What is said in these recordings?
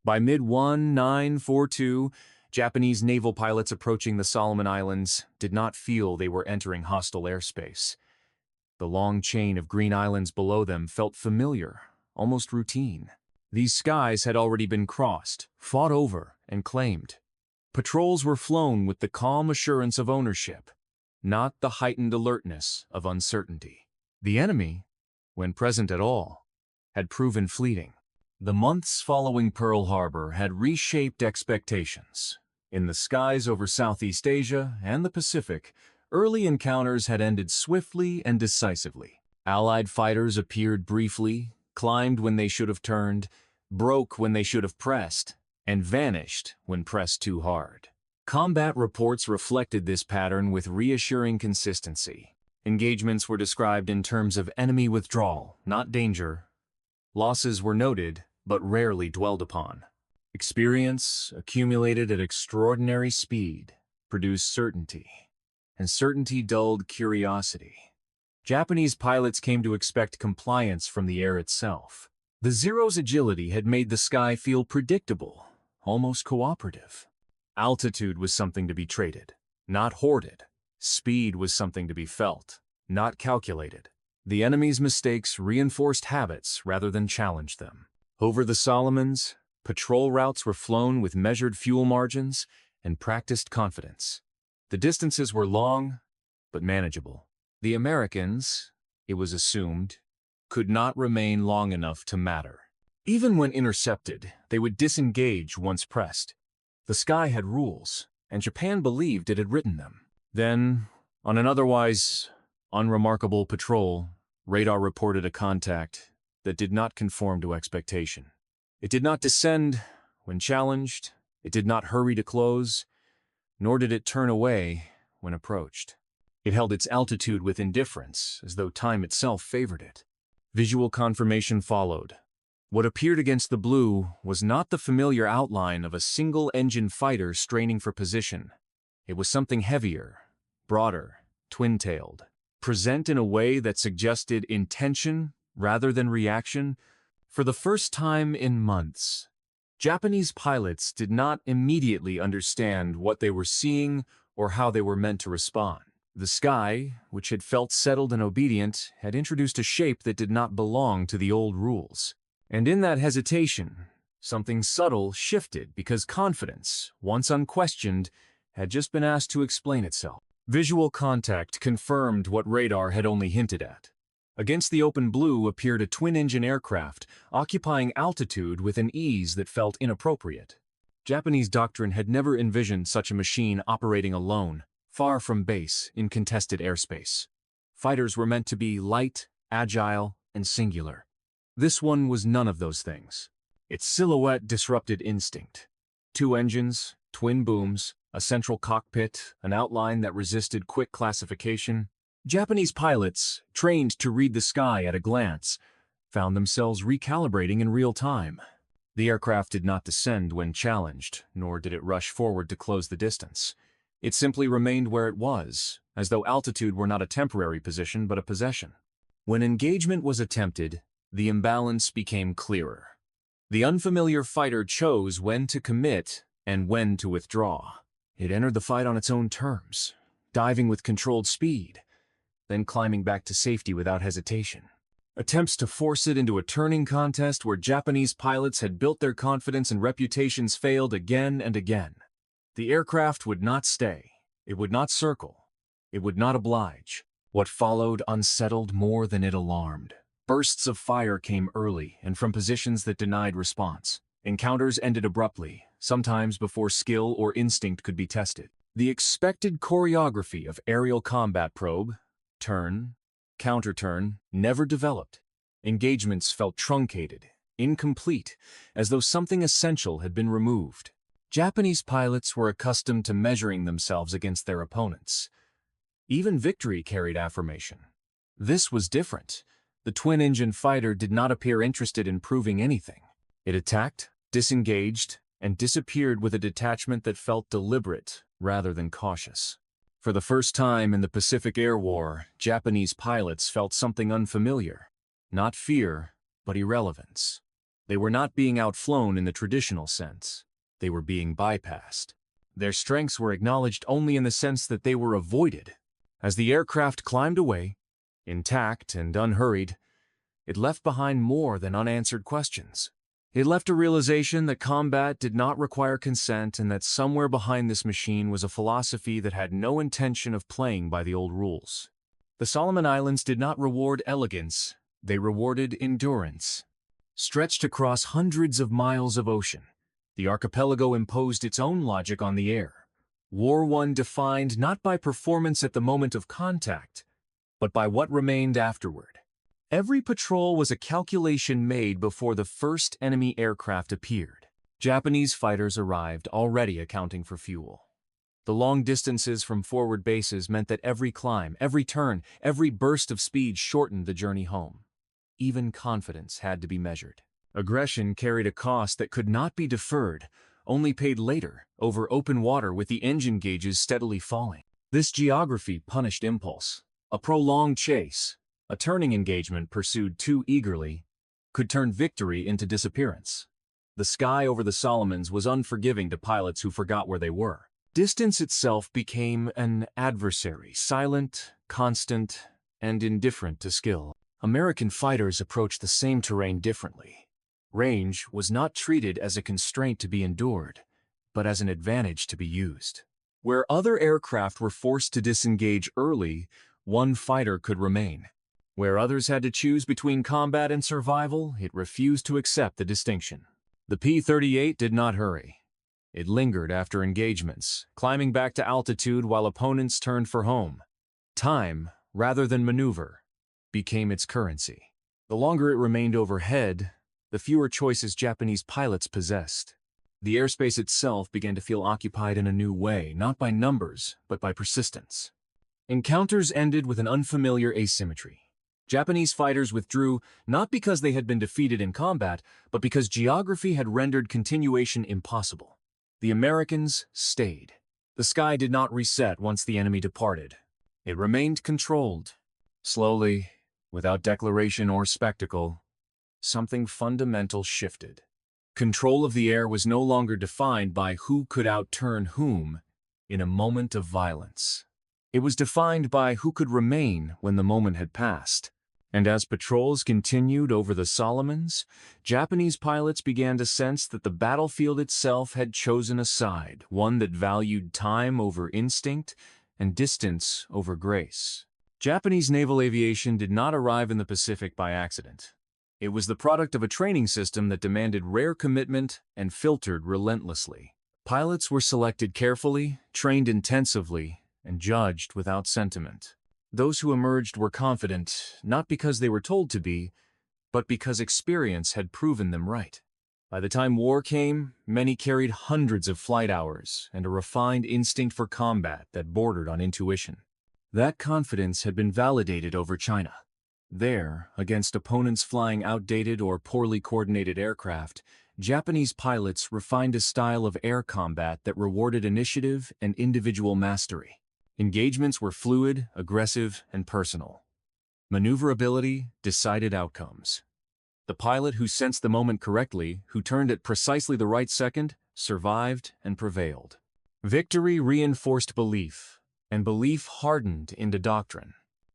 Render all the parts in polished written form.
By mid-1942, Japanese naval pilots approaching the Solomon Islands did not feel they were entering hostile airspace. The long chain of green islands below them felt familiar, almost routine. These skies had already been crossed, fought over, and claimed. Patrols were flown with the calm assurance of ownership, not the heightened alertness of uncertainty. The enemy, when present at all, had proven fleeting. The months following Pearl Harbor had reshaped expectations. In the skies over Southeast Asia and the Pacific, early encounters had ended swiftly and decisively. Allied fighters appeared briefly, climbed when they should have turned, broke when they should have pressed, and vanished when pressed too hard. Combat reports reflected this pattern with reassuring consistency. Engagements were described in terms of enemy withdrawal, not danger. Losses were noted, but rarely dwelled upon. Experience, accumulated at extraordinary speed, produced certainty, and certainty dulled curiosity. Japanese pilots came to expect compliance from the air itself. The Zero's agility had made the sky feel predictable, almost cooperative. Altitude was something to be traded, not hoarded. Speed was something to be felt, not calculated. The enemy's mistakes reinforced habits rather than challenged them. Over the Solomons, patrol routes were flown with measured fuel margins and practiced confidence. The distances were long, but manageable. The Americans, it was assumed, could not remain long enough to matter. Even when intercepted, they would disengage once pressed. The sky had rules, and Japan believed it had written them. Then, on an otherwise unremarkable patrol, radar reported a contact that did not conform to expectation. It did not descend when challenged, it did not hurry to close, nor did it turn away when approached. It held its altitude with indifference, as though time itself favored it. Visual confirmation followed. What appeared against the blue was not the familiar outline of a single-engine fighter straining for position. It was something heavier, broader, twin-tailed, present in a way that suggested intention rather than reaction. For the first time in months, Japanese pilots did not immediately understand what they were seeing or how they were meant to respond. The sky, which had felt settled and obedient, had introduced a shape that did not belong to the old rules. And in that hesitation, something subtle shifted because confidence, once unquestioned, had just been asked to explain itself. Visual contact confirmed what radar had only hinted at. Against the open blue appeared a twin-engine aircraft, occupying altitude with an ease that felt inappropriate. Japanese doctrine had never envisioned such a machine operating alone, far from base, in contested airspace. Fighters were meant to be light, agile, and singular. This one was none of those things. Its silhouette disrupted instinct. Two engines, twin booms, a central cockpit, an outline that resisted quick classification. Japanese pilots, trained to read the sky at a glance, found themselves recalibrating in real time. The aircraft did not descend when challenged, nor did it rush forward to close the distance. It simply remained where it was, as though altitude were not a temporary position but a possession. When engagement was attempted, the imbalance became clearer. The unfamiliar fighter chose when to commit and when to withdraw. It entered the fight on its own terms, diving with controlled speed, then climbing back to safety without hesitation. Attempts to force it into a turning contest where Japanese pilots had built their confidence and reputations failed again and again. The aircraft would not stay. It would not circle. It would not oblige. What followed unsettled more than it alarmed. Bursts of fire came early and from positions that denied response. Encounters ended abruptly, sometimes before skill or instinct could be tested. The expected choreography of aerial combat probe, turn, counter-turn, never developed. Engagements felt truncated, incomplete, as though something essential had been removed. Japanese pilots were accustomed to measuring themselves against their opponents. Even victory carried affirmation. This was different. The twin-engine fighter did not appear interested in proving anything. It attacked, disengaged, and disappeared with a detachment that felt deliberate rather than cautious. For the first time in the Pacific Air War, Japanese pilots felt something unfamiliar. Not fear, but irrelevance. They were not being outflown in the traditional sense. They were being bypassed. Their strengths were acknowledged only in the sense that they were avoided. As the aircraft climbed away, intact and unhurried, it left behind more than unanswered questions. It left a realization that combat did not require consent and that somewhere behind this machine was a philosophy that had no intention of playing by the old rules. The Solomon Islands did not reward elegance, they rewarded endurance. Stretched across hundreds of miles of ocean, the archipelago imposed its own logic on the air. War one defined not by performance at the moment of contact, but by what remained afterward. Every patrol was a calculation made before the first enemy aircraft appeared. Japanese fighters arrived, already accounting for fuel. The long distances from forward bases meant that every climb, every turn, every burst of speed shortened the journey home. Even confidence had to be measured. Aggression carried a cost that could not be deferred, only paid later, over open water with the engine gauges steadily falling. This geography punished impulse. A prolonged chase, a turning engagement pursued too eagerly, could turn victory into disappearance. The sky over the Solomons was unforgiving to pilots who forgot where they were. Distance itself became an adversary, silent, constant, and indifferent to skill. American fighters approached the same terrain differently. Range was not treated as a constraint to be endured, but as an advantage to be used. Where other aircraft were forced to disengage early, one fighter could remain. Where others had to choose between combat and survival, it refused to accept the distinction. The P-38 did not hurry. It lingered after engagements, climbing back to altitude while opponents turned for home. Time, rather than maneuver, became its currency. The longer it remained overhead, the fewer choices Japanese pilots possessed. The airspace itself began to feel occupied in a new way, not by numbers, but by persistence. Encounters ended with an unfamiliar asymmetry. Japanese fighters withdrew not because they had been defeated in combat, but because geography had rendered continuation impossible. The Americans stayed. The sky did not reset once the enemy departed. It remained controlled. Slowly, without declaration or spectacle, something fundamental shifted. Control of the air was no longer defined by who could outturn whom in a moment of violence. It was defined by who could remain when the moment had passed. And as patrols continued over the Solomons, Japanese pilots began to sense that the battlefield itself had chosen a side, one that valued time over instinct and distance over grace. Japanese naval aviation did not arrive in the Pacific by accident. It was the product of a training system that demanded rare commitment and filtered relentlessly. Pilots were selected carefully, trained intensively, and judged without sentiment. Those who emerged were confident, not because they were told to be, but because experience had proven them right. By the time war came, many carried hundreds of flight hours and a refined instinct for combat that bordered on intuition. That confidence had been validated over China. There, against opponents flying outdated or poorly coordinated aircraft, Japanese pilots refined a style of air combat that rewarded initiative and individual mastery. Engagements were fluid, aggressive, and personal. Maneuverability decided outcomes. The pilot who sensed the moment correctly, who turned at precisely the right second, survived and prevailed. Victory reinforced belief, and belief hardened into doctrine.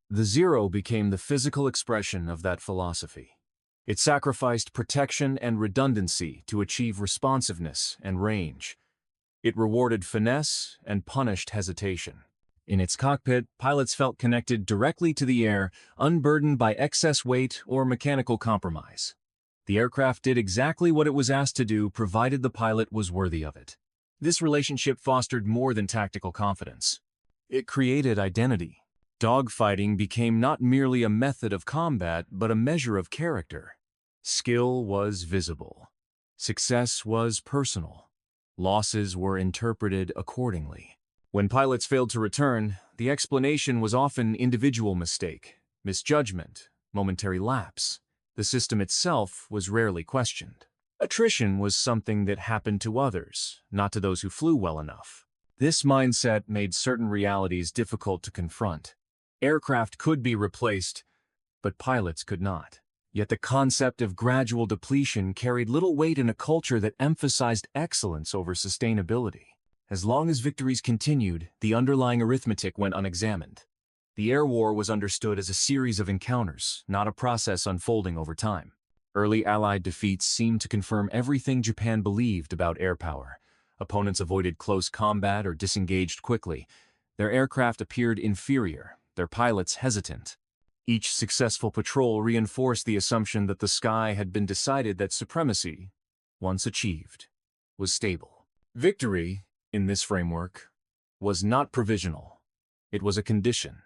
The Zero became the physical expression of that philosophy. It sacrificed protection and redundancy to achieve responsiveness and range. It rewarded finesse and punished hesitation. In its cockpit, pilots felt connected directly to the air, unburdened by excess weight or mechanical compromise. The aircraft did exactly what it was asked to do, provided the pilot was worthy of it. This relationship fostered more than tactical confidence. It created identity. Dogfighting became not merely a method of combat, but a measure of character. Skill was visible. Success was personal. Losses were interpreted accordingly. When pilots failed to return, the explanation was often individual mistake, misjudgment, momentary lapse. The system itself was rarely questioned. Attrition was something that happened to others, not to those who flew well enough. This mindset made certain realities difficult to confront. Aircraft could be replaced, but pilots could not. Yet the concept of gradual depletion carried little weight in a culture that emphasized excellence over sustainability. As long as victories continued, the underlying arithmetic went unexamined. The air war was understood as a series of encounters, not a process unfolding over time. Early Allied defeats seemed to confirm everything Japan believed about air power. Opponents avoided close combat or disengaged quickly. Their aircraft appeared inferior, their pilots hesitant. Each successful patrol reinforced the assumption that the sky had been decided that supremacy, once achieved, was stable. Victory, in this framework, was not provisional. It was a condition,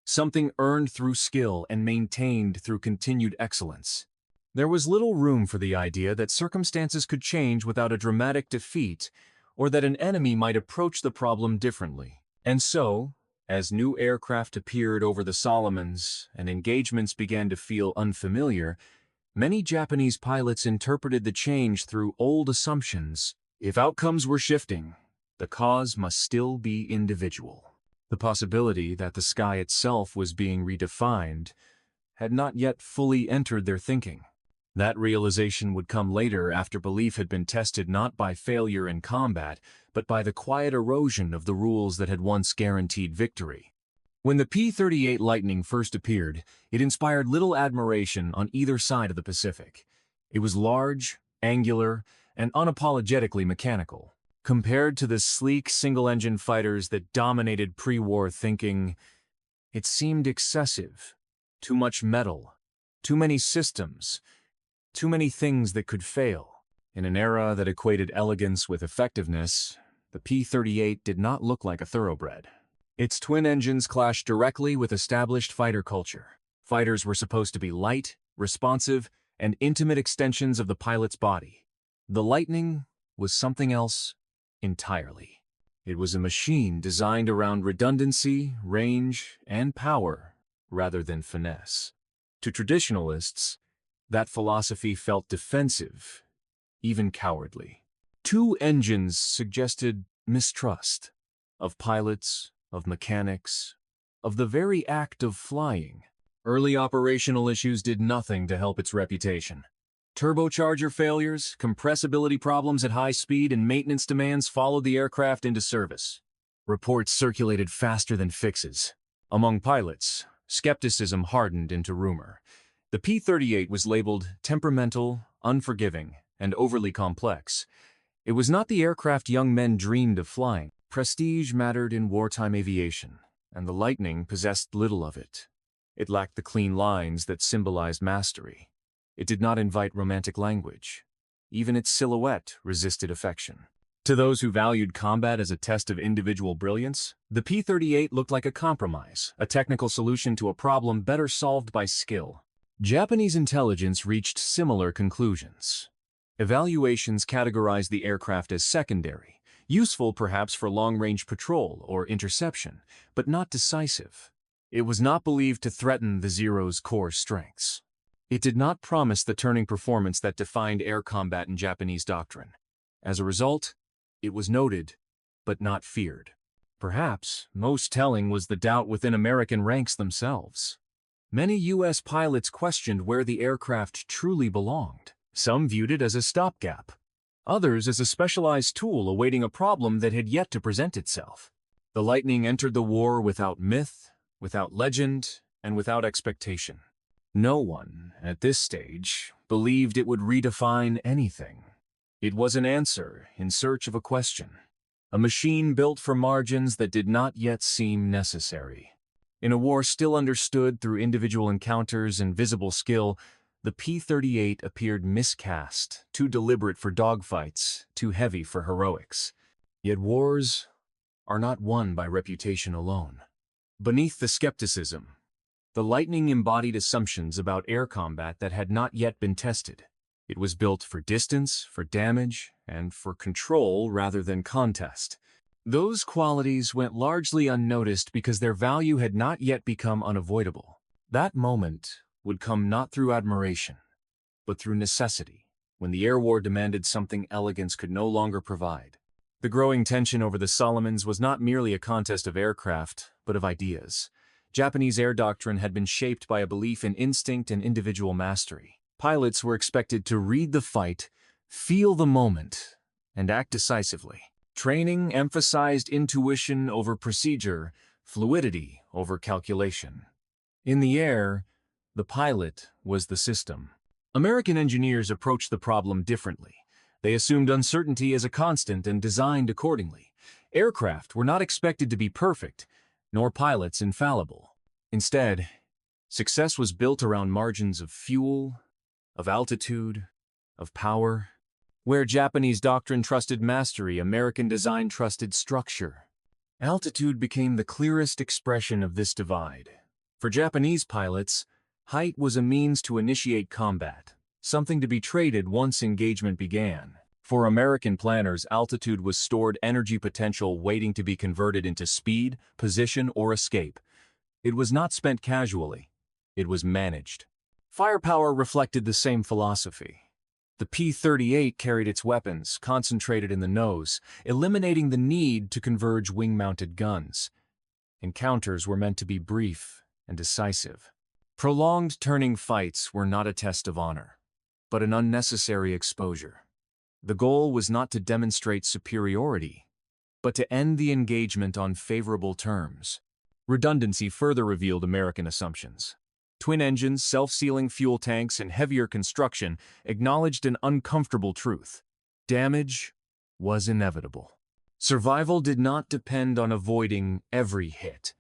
something earned through skill and maintained through continued excellence. There was little room for the idea that circumstances could change without a dramatic defeat, or that an enemy might approach the problem differently. And so, as new aircraft appeared over the Solomons and engagements began to feel unfamiliar, many Japanese pilots interpreted the change through old assumptions. If outcomes were shifting, the cause must still be individual. The possibility that the sky itself was being redefined had not yet fully entered their thinking. That realization would come later after belief had been tested not by failure in combat, but by the quiet erosion of the rules that had once guaranteed victory. When the P-38 Lightning first appeared, it inspired little admiration on either side of the Pacific. It was large, angular, and unapologetically mechanical. Compared to the sleek single-engine fighters that dominated pre-war thinking, it seemed excessive. Too much metal, too many systems, too many things that could fail. In an era that equated elegance with effectiveness, the P-38 did not look like a thoroughbred. Its twin engines clashed directly with established fighter culture. Fighters were supposed to be light, responsive, and intimate extensions of the pilot's body. The Lightning was something else entirely. It was a machine designed around redundancy, range, and power, rather than finesse. To traditionalists, that philosophy felt defensive, even cowardly. Two engines suggested mistrust of pilots, of mechanics, of the very act of flying. Early operational issues did nothing to help its reputation. Turbocharger failures, compressibility problems at high speed, and maintenance demands followed the aircraft into service. Reports circulated faster than fixes. Among pilots, skepticism hardened into rumor. The P-38 was labeled temperamental, unforgiving, and overly complex. It was not the aircraft young men dreamed of flying. Prestige mattered in wartime aviation, and the Lightning possessed little of it. It lacked the clean lines that symbolized mastery. It did not invite romantic language. Even its silhouette resisted affection. To those who valued combat as a test of individual brilliance, the P-38 looked like a compromise, a technical solution to a problem better solved by skill. Japanese intelligence reached similar conclusions. Evaluations categorized the aircraft as secondary, useful perhaps for long-range patrol or interception, but not decisive. It was not believed to threaten the Zero's core strengths. It did not promise the turning performance that defined air combat in Japanese doctrine. As a result, it was noted, but not feared. Perhaps most telling was the doubt within American ranks themselves. Many U.S. pilots questioned where the aircraft truly belonged. Some viewed it as a stopgap, others as a specialized tool awaiting a problem that had yet to present itself. The Lightning entered the war without myth, without legend, and without expectation. No one, at this stage, believed it would redefine anything. It was an answer in search of a question, a machine built for margins that did not yet seem necessary. In a war still understood through individual encounters and visible skill, the P-38 appeared miscast, too deliberate for dogfights, too heavy for heroics. Yet wars are not won by reputation alone. Beneath the skepticism, the Lightning embodied assumptions about air combat that had not yet been tested. It was built for distance, for damage, and for control rather than contest. Those qualities went largely unnoticed because their value had not yet become unavoidable. That moment would come not through admiration, but through necessity, when the air war demanded something elegance could no longer provide. The growing tension over the Solomons was not merely a contest of aircraft, but of ideas. Japanese air doctrine had been shaped by a belief in instinct and individual mastery. Pilots were expected to read the fight, feel the moment, and act decisively. Training emphasized intuition over procedure, fluidity over calculation. In the air, the pilot was the system. American engineers approached the problem differently. They assumed uncertainty as a constant and designed accordingly. Aircraft were not expected to be perfect, nor pilots infallible. Instead, success was built around margins of fuel, of altitude, of power. Where Japanese doctrine trusted mastery, American design trusted structure. Altitude became the clearest expression of this divide. For Japanese pilots, height was a means to initiate combat, something to be traded once engagement began. For American planners, altitude was stored energy potential waiting to be converted into speed, position, or escape. It was not spent casually. It was managed. Firepower reflected the same philosophy. The P-38 carried its weapons concentrated in the nose, eliminating the need to converge wing-mounted guns. Encounters were meant to be brief and decisive. Prolonged turning fights were not a test of honor, but an unnecessary exposure. The goal was not to demonstrate superiority, but to end the engagement on favorable terms. Redundancy further revealed American assumptions. Twin engines, self-sealing fuel tanks, and heavier construction acknowledged an uncomfortable truth. Damage was inevitable. Survival did not depend on avoiding every hit,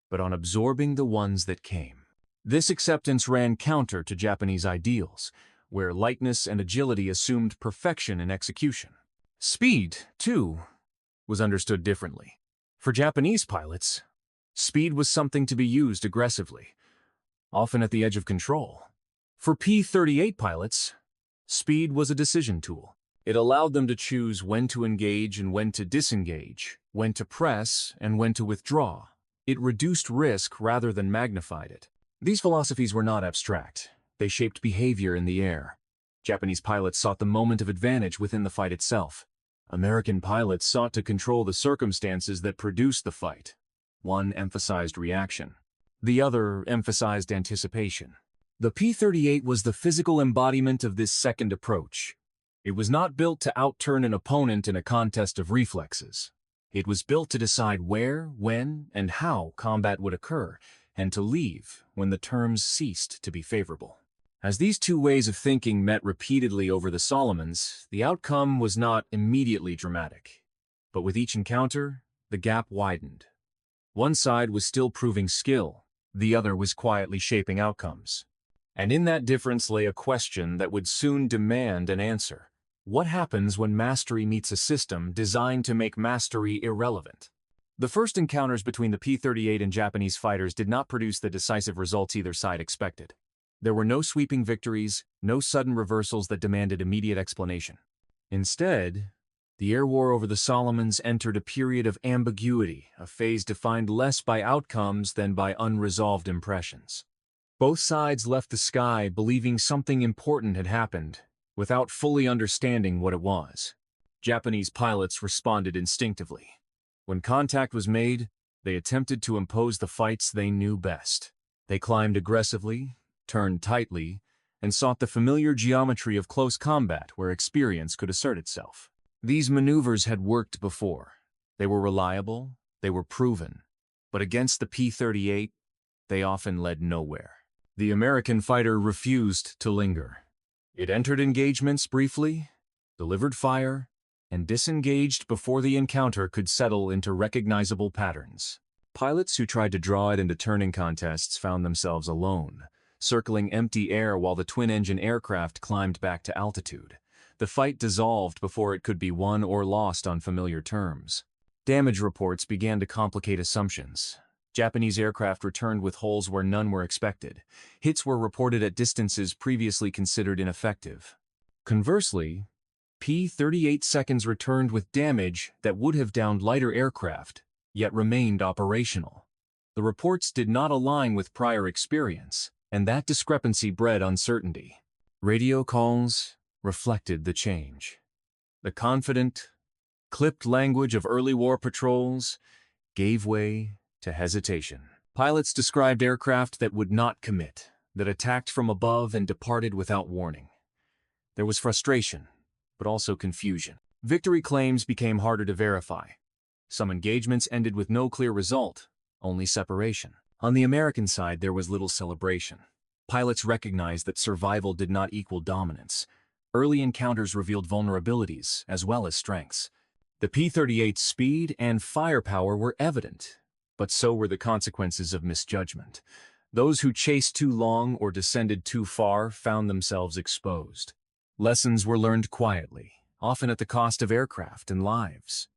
but on absorbing the ones that came. This acceptance ran counter to Japanese ideals, where lightness and agility assumed perfection in execution. Speed, too, was understood differently. For Japanese pilots, speed was something to be used aggressively, often at the edge of control. For P-38 pilots, speed was a decision tool. It allowed them to choose when to engage and when to disengage, when to press and when to withdraw. It reduced risk rather than magnified it. These philosophies were not abstract. They shaped behavior in the air. Japanese pilots sought the moment of advantage within the fight itself. American pilots sought to control the circumstances that produced the fight. One emphasized reaction. The other emphasized anticipation. The P-38 was the physical embodiment of this second approach. It was not built to outturn an opponent in a contest of reflexes. It was built to decide where, when, and how combat would occur, and to leave when the terms ceased to be favorable. As these two ways of thinking met repeatedly over the Solomons, the outcome was not immediately dramatic. But with each encounter, the gap widened. One side was still proving skill. The other was quietly shaping outcomes. And in that difference lay a question that would soon demand an answer. What happens when mastery meets a system designed to make mastery irrelevant? The first encounters between the P-38 and Japanese fighters did not produce the decisive results either side expected. There were no sweeping victories, no sudden reversals that demanded immediate explanation. Instead, the air war over the Solomons entered a period of ambiguity, a phase defined less by outcomes than by unresolved impressions. Both sides left the sky believing something important had happened, without fully understanding what it was. Japanese pilots responded instinctively. When contact was made, they attempted to impose the fights they knew best. They climbed aggressively, turned tightly, and sought the familiar geometry of close combat where experience could assert itself. These maneuvers had worked before. They were reliable, they were proven. But against the P-38, they often led nowhere. The American fighter refused to linger. It entered engagements briefly, delivered fire, and disengaged before the encounter could settle into recognizable patterns. Pilots who tried to draw it into turning contests found themselves alone, circling empty air while the twin-engine aircraft climbed back to altitude. The fight dissolved before it could be won or lost on familiar terms. Damage reports began to complicate assumptions. Japanese aircraft returned with holes where none were expected. Hits were reported at distances previously considered ineffective. Conversely, P-38 seconds returned with damage that would have downed lighter aircraft, yet remained operational. The reports did not align with prior experience, and that discrepancy bred uncertainty. Radio calls reflected the change. The confident, clipped language of early war patrols gave way to hesitation. Pilots described aircraft that would not commit, that attacked from above and departed without warning. There was frustration, but also confusion. Victory claims became harder to verify. Some engagements ended with no clear result, only separation. On the American side, there was little celebration. Pilots recognized that survival did not equal dominance. Early encounters revealed vulnerabilities as well as strengths. The P-38's speed and firepower were evident, but so were the consequences of misjudgment. Those who chased too long or descended too far found themselves exposed. Lessons were learned quietly, often at the cost of aircraft and lives.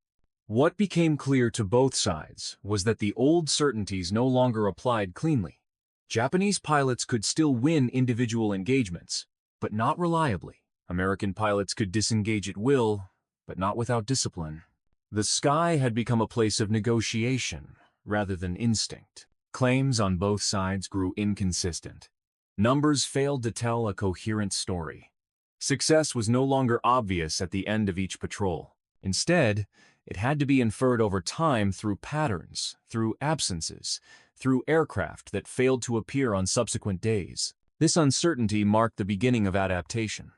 What became clear to both sides was that the old certainties no longer applied cleanly. Japanese pilots could still win individual engagements, but not reliably. American pilots could disengage at will, but not without discipline. The sky had become a place of negotiation rather than instinct. Claims on both sides grew inconsistent. Numbers failed to tell a coherent story. Success was no longer obvious at the end of each patrol. Instead, it had to be inferred over time through patterns, through absences, through aircraft that failed to appear on subsequent days. This uncertainty marked the beginning of adaptation.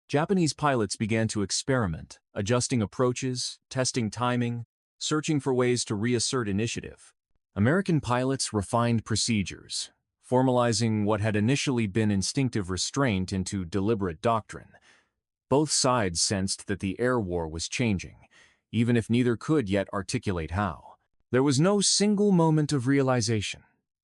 Japanese pilots began to experiment, adjusting approaches, testing timing, searching for ways to reassert initiative. American pilots refined procedures, formalizing what had initially been instinctive restraint into deliberate doctrine. Both sides sensed that the air war was changing, even if neither could yet articulate how. There was no single moment of realization,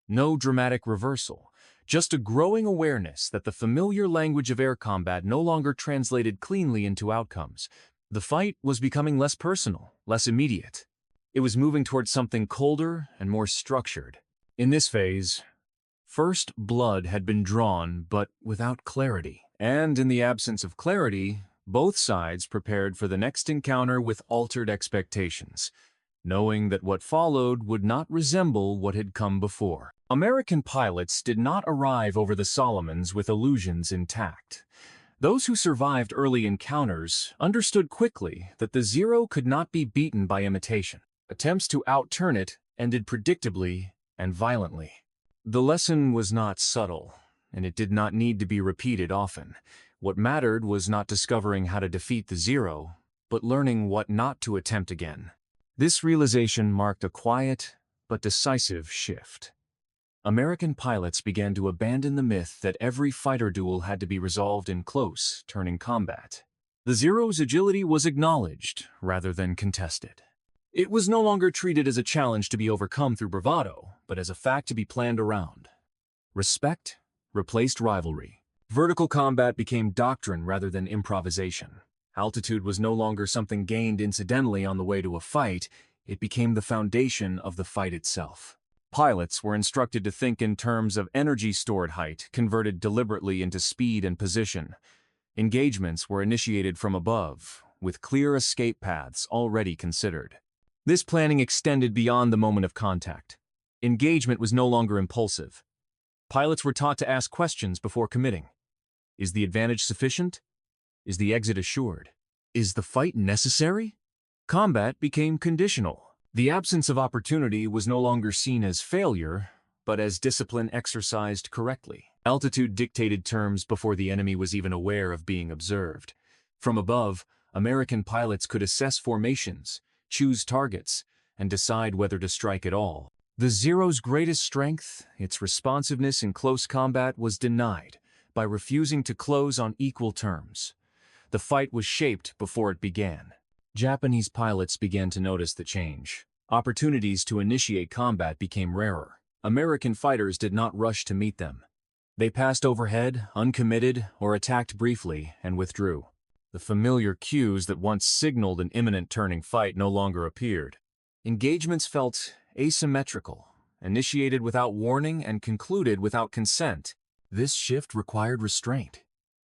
no dramatic reversal, just a growing awareness that the familiar language of air combat no longer translated cleanly into outcomes. The fight was becoming less personal, less immediate. It was moving towards something colder and more structured. In this phase, first blood had been drawn, but without clarity. And in the absence of clarity, both sides prepared for the next encounter with altered expectations, knowing that what followed would not resemble what had come before. American pilots did not arrive over the Solomons with illusions intact. Those who survived early encounters understood quickly that the Zero could not be beaten by imitation. Attempts to outturn it ended predictably and violently. The lesson was not subtle, and it did not need to be repeated often. What mattered was not discovering how to defeat the Zero, but learning what not to attempt again. This realization marked a quiet but decisive shift. American pilots began to abandon the myth that every fighter duel had to be resolved in close, turning combat. The Zero's agility was acknowledged rather than contested. It was no longer treated as a challenge to be overcome through bravado, but as a fact to be planned around. Respect replaced rivalry. Vertical combat became doctrine rather than improvisation. Altitude was no longer something gained incidentally on the way to a fight, it became the foundation of the fight itself. Pilots were instructed to think in terms of energy stored height, converted deliberately into speed and position. Engagements were initiated from above, with clear escape paths already considered. This planning extended beyond the moment of contact. Engagement was no longer impulsive. Pilots were taught to ask questions before committing. Is the advantage sufficient? Is the exit assured? Is the fight necessary? Combat became conditional. The absence of opportunity was no longer seen as failure, but as discipline exercised correctly. Altitude dictated terms before the enemy was even aware of being observed. From above, American pilots could assess formations, choose targets, and decide whether to strike at all. The Zero's greatest strength, its responsiveness in close combat, was denied by refusing to close on equal terms. The fight was shaped before it began. Japanese pilots began to notice the change. Opportunities to initiate combat became rarer. American fighters did not rush to meet them. They passed overhead, uncommitted, or attacked briefly and withdrew. The familiar cues that once signaled an imminent turning fight no longer appeared. Engagements felt asymmetrical, initiated without warning and concluded without consent. This shift required restraint.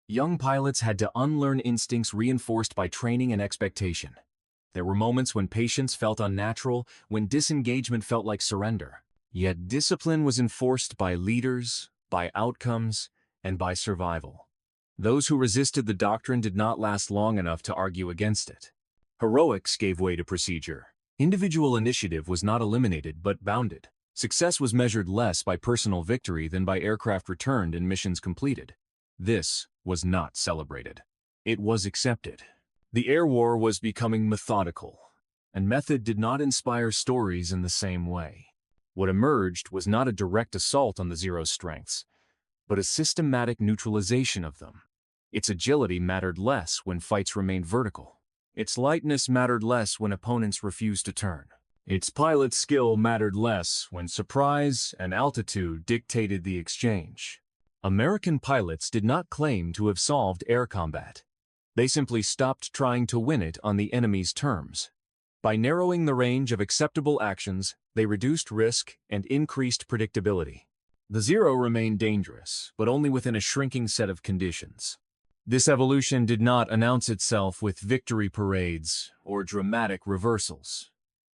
Young pilots had to unlearn instincts reinforced by training and expectation. There were moments when patience felt unnatural, when disengagement felt like surrender. Yet discipline was enforced by leaders, by outcomes, and by survival. Those who resisted the doctrine did not last long enough to argue against it. Heroics gave way to procedure. Individual initiative was not eliminated but bounded. Success was measured less by personal victory than by aircraft returned and missions completed. This was not celebrated. It was accepted. The air war was becoming methodical, and method did not inspire stories in the same way. What emerged was not a direct assault on the Zero's strengths, but a systematic neutralization of them. Its agility mattered less when fights remained vertical. Its lightness mattered less when opponents refused to turn. Its pilot skill mattered less when surprise and altitude dictated the exchange. American pilots did not claim to have solved air combat. They simply stopped trying to win it on the enemy's terms. By narrowing the range of acceptable actions, they reduced risk and increased predictability. The Zero remained dangerous, but only within a shrinking set of conditions. This evolution did not announce itself with victory parades or dramatic reversals.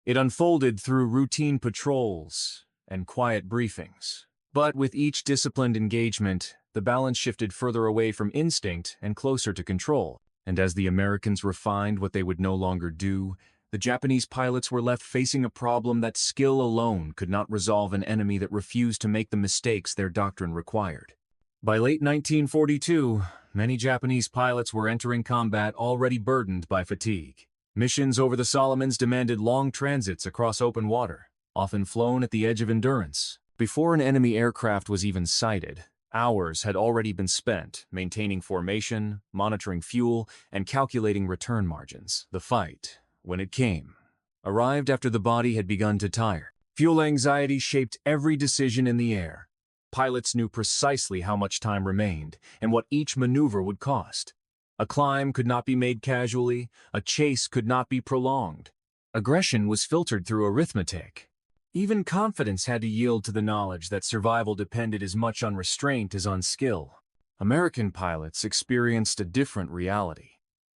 It unfolded through routine patrols and quiet briefings. But with each disciplined engagement, the balance shifted further away from instinct and closer to control. And as the Americans refined what they would no longer do, the Japanese pilots were left facing a problem that skill alone could not resolve, an enemy that refused to make the mistakes their doctrine required. By late 1942, many Japanese pilots were entering combat already burdened by fatigue. Missions over the Solomons demanded long transits across open water, often flown at the edge of endurance. Before an enemy aircraft was even sighted, hours had already been spent maintaining formation, monitoring fuel, and calculating return margins. The fight, when it came, arrived after the body had begun to tire. Fuel anxiety shaped every decision in the air. Pilots knew precisely how much time remained and what each maneuver would cost. A climb could not be made casually, a chase could not be prolonged. Aggression was filtered through arithmetic. Even confidence had to yield to the knowledge that survival depended as much on restraint as on skill. American pilots experienced a different reality.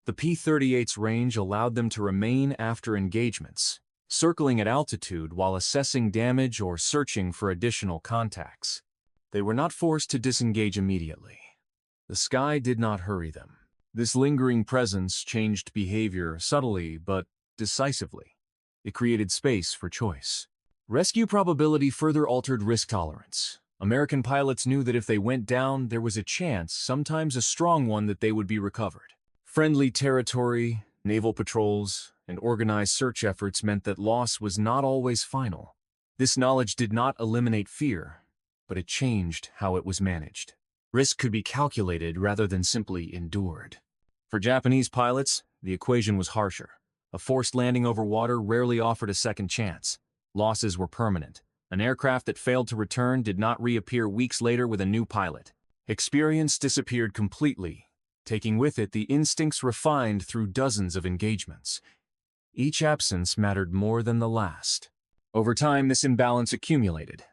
The P-38's range allowed them to remain after engagements, circling at altitude while assessing damage or searching for additional contacts. They were not forced to disengage immediately. The sky did not hurry them. This lingering presence changed behavior subtly but decisively. It created space for choice. Rescue probability further altered risk tolerance. American pilots knew that if they went down, there was a chance, sometimes a strong one, that they would be recovered. Friendly territory, naval patrols, and organized search efforts meant that loss was not always final. This knowledge did not eliminate fear, but it changed how it was managed. Risk could be calculated rather than simply endured. For Japanese pilots, the equation was harsher. A forced landing over water rarely offered a second chance. Losses were permanent. An aircraft that failed to return did not reappear weeks later with a new pilot. Experience disappeared completely, taking with it the instincts refined through dozens of engagements. Each absence mattered more than the last. Over time, this imbalance accumulated.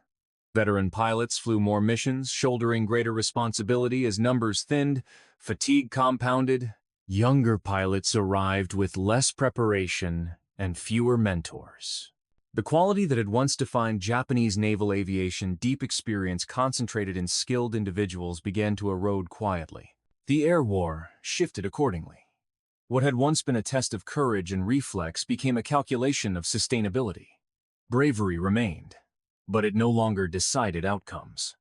Veteran pilots flew more missions, shouldering greater responsibility as numbers thinned, fatigue compounded. Younger pilots arrived with less preparation and fewer mentors. The quality that had once defined Japanese naval aviation, deep experience concentrated in skilled individuals, began to erode quietly. The air war shifted accordingly. What had once been a test of courage and reflex became a calculation of sustainability. Bravery remained, but it no longer decided outcomes.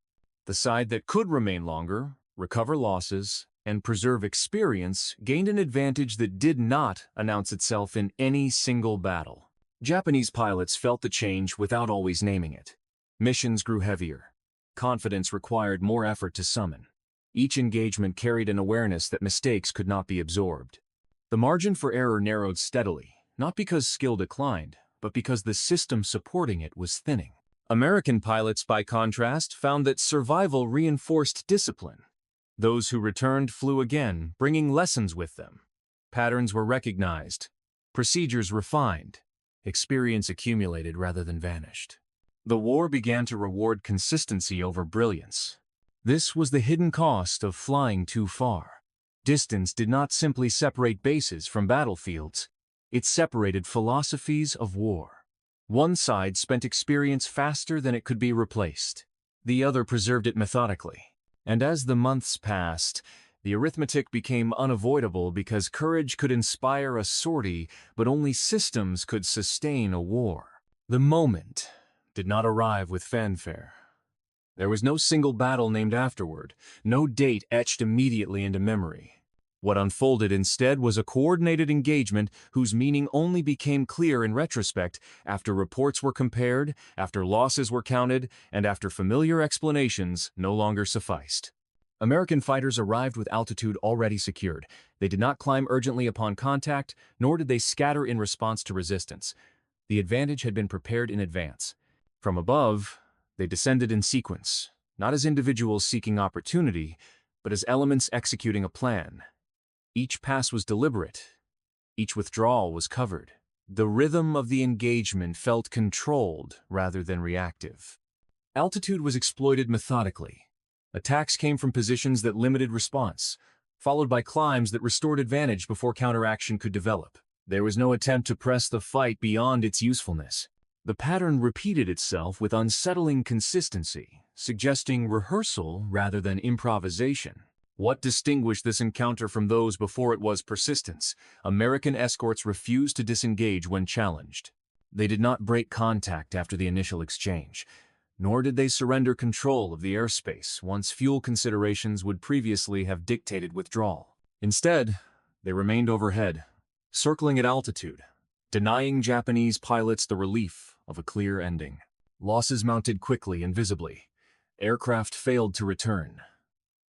The side that could remain longer, recover losses, and preserve experience gained an advantage that did not announce itself in any single battle. Japanese pilots felt the change without always naming it. Missions grew heavier. Confidence required more effort to summon. Each engagement carried an awareness that mistakes could not be absorbed. The margin for error narrowed steadily, not because skill declined, but because the system supporting it was thinning. American pilots, by contrast, found that survival reinforced discipline. Those who returned flew again, bringing lessons with them. Patterns were recognized, procedures refined, experience accumulated rather than vanished. The war began to reward consistency over brilliance. This was the hidden cost of flying too far. Distance did not simply separate bases from battlefields. It separated philosophies of war. One side spent experience faster than it could be replaced. The other preserved it methodically. And as the months passed, the arithmetic became unavoidable because courage could inspire a sortie, but only systems could sustain a war. The moment did not arrive with fanfare. There was no single battle named afterward, no date etched immediately into memory. What unfolded instead was a coordinated engagement whose meaning only became clear in retrospect after reports were compared, after losses were counted, and after familiar explanations no longer sufficed. American fighters arrived with altitude already secured. They did not climb urgently upon contact, nor did they scatter in response to resistance. The advantage had been prepared in advance. From above, they descended in sequence, not as individuals seeking opportunity, but as elements executing a plan. Each pass was deliberate. Each withdrawal was covered. The rhythm of the engagement felt controlled rather than reactive. Altitude was exploited methodically. Attacks came from positions that limited response, followed by climbs that restored advantage before counteraction could develop. There was no attempt to press the fight beyond its usefulness. The pattern repeated itself with unsettling consistency, suggesting rehearsal rather than improvisation. What distinguished this encounter from those before it was persistence. American escorts refused to disengage when challenged. They did not break contact after the initial exchange, nor did they surrender control of the airspace once fuel considerations would previously have dictated withdrawal. Instead, they remained overhead, circling at altitude, denying Japanese pilots the relief of a clear ending. Losses mounted quickly and visibly. Aircraft failed to return.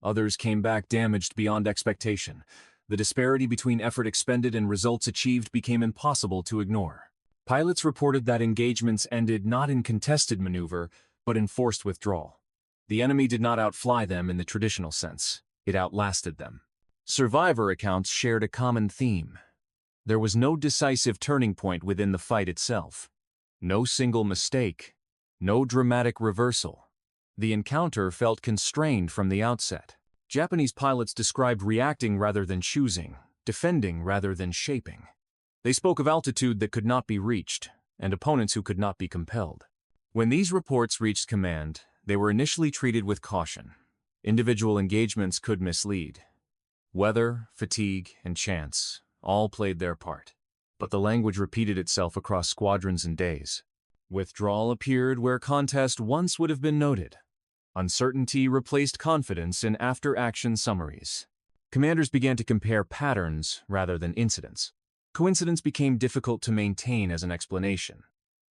Others came back damaged beyond expectation. The disparity between effort expended and results achieved became impossible to ignore. Pilots reported that engagements ended not in contested maneuver, but in forced withdrawal. The enemy did not outfly them in the traditional sense. It outlasted them. Survivor accounts shared a common theme. There was no decisive turning point within the fight itself. No single mistake. No dramatic reversal. The encounter felt constrained from the outset. Japanese pilots described reacting rather than choosing, defending rather than shaping. They spoke of altitude that could not be reached, and opponents who could not be compelled. When these reports reached command, they were initially treated with caution. Individual engagements could mislead. Weather, fatigue, and chance all played their part. But the language repeated itself across squadrons and days. Withdrawal appeared where contest once would have been noted. Uncertainty replaced confidence in after-action summaries. Commanders began to compare patterns rather than incidents. Coincidence became difficult to maintain as an explanation.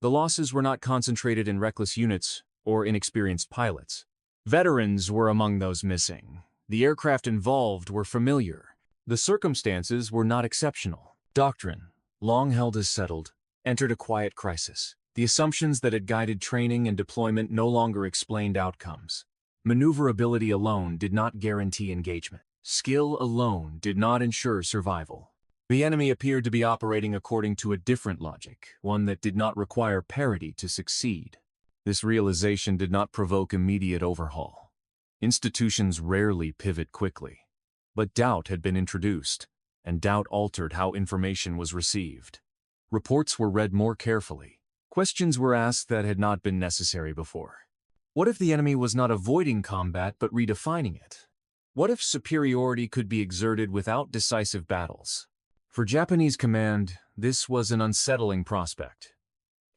The losses were not concentrated in reckless units or inexperienced pilots. Veterans were among those missing. The aircraft involved were familiar. The circumstances were not exceptional. Doctrine, long held as settled, entered a quiet crisis. The assumptions that had guided training and deployment no longer explained outcomes. Maneuverability alone did not guarantee engagement. Skill alone did not ensure survival. The enemy appeared to be operating according to a different logic, one that did not require parity to succeed. This realization did not provoke immediate overhaul. Institutions rarely pivot quickly. But doubt had been introduced, and doubt altered how information was received. Reports were read more carefully. Questions were asked that had not been necessary before. What if the enemy was not avoiding combat but redefining it? What if superiority could be exerted without decisive battles? For Japanese command, this was an unsettling prospect.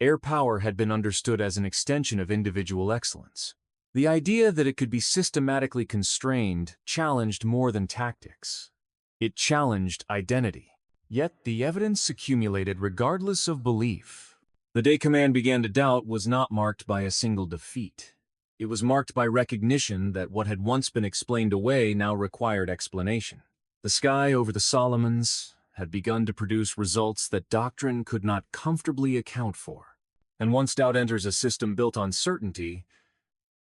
Air power had been understood as an extension of individual excellence. The idea that it could be systematically constrained challenged more than tactics. It challenged identity. Yet the evidence accumulated regardless of belief. The day command began to doubt was not marked by a single defeat. It was marked by recognition that what had once been explained away now required explanation. The sky over the Solomons had begun to produce results that doctrine could not comfortably account for. And once doubt enters a system built on certainty,